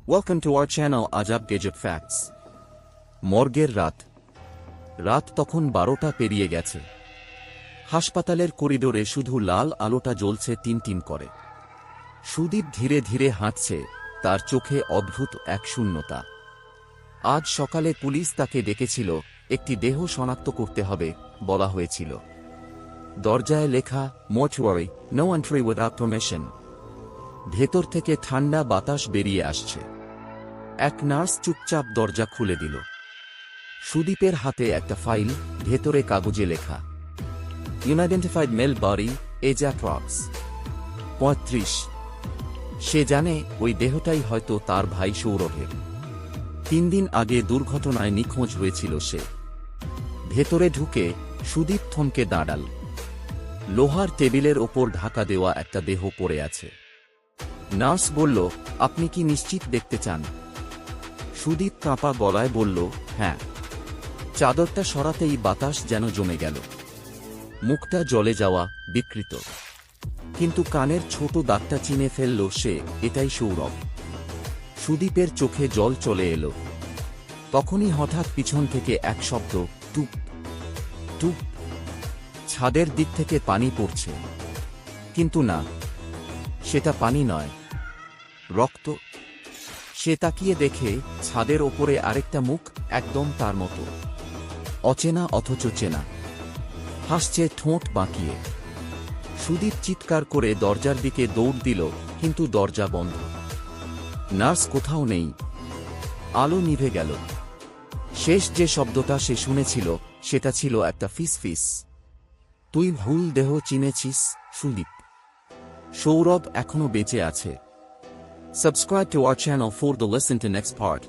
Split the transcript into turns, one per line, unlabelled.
Welcome to our channel Ajab Gajab Facts. মর্গের রাত তখন 12টা পেরিয়ে গেছে। হাসপাতালের করিডোরে শুধু লাল আলোটা জ্বলছে টিনটিন করে। সুদীপ ধীরে ধীরে হাঁটছে, তার চোখে অদ্ভুত এক শূন্যতা। আজ সকালে পুলিশ তাকে ডেকেছিল, একটি দেহ শনাক্ত করতে হবে বলা হয়েছিল। দরজায় লেখা mortuary, no entry without permission. ভেতর থেকে ঠান্ডা বাতাস বেরিয়ে আসছে। এক নার্স চুপচাপ দরজা খুলে দিল। সুদীপের হাতে একটা ফাইল, ভেতরে কাগজে লেখা unidentified male body, age approx 35। সে জানে ওই দেহটাই হয়তো তার ভাই সৌরভের। 3 দিন আগে দুর্ঘটনায় নিখোঁজ হয়েছিল সে। ভেতরে ঢুকে সুদীপ থমকে দাঁড়াল। লোহার টেবিলের ওপর ঢাকা দেওয়া একটা দেহ পড়ে আছে। নার্স বলল, আপনি কি নিশ্চিত দেখতে চান? সুদীপ কাঁপা গলায় বলল, হ্যাঁ। চাদরটা সরাতেই বাতাস যেন জমে গেল। মুখটা জ্বলে যাওয়া, বিকৃত। কিন্তু কানের ছোট দাগটা চিনে ফেলল সে, এটাই সৌরভ। সুদীপের চোখে জল চলে এলো। তখনই হঠাৎ পিছন থেকে এক শব্দ, টুপ টুপ। ছাদের দিক থেকে পানি পড়ছে। কিন্তু না, সেটা পানি নয়, রক্ত। সে তাকিয়ে দেখে ছাদের ওপরে আরেকটা মুখ, একদম তার মতো। অচেনা অথচ চেনা। হাসছে ঠোঁট বাঁকিয়ে। সুদীপ চিৎকার করে দরজার দিকে দৌড় দিল, কিন্তু দরজা বন্ধ। নার্স কোথাও নেই। আলো নিভে গেল। শেষ যে শব্দটা সে শুনেছিল সেটা ছিল একটা ফিসফিস। তুই ভুল দেহ চিনেছিস সুদীপ। সৌরভ এখনো বেঁচে আছে। Subscribe to our channel for the listen to next part.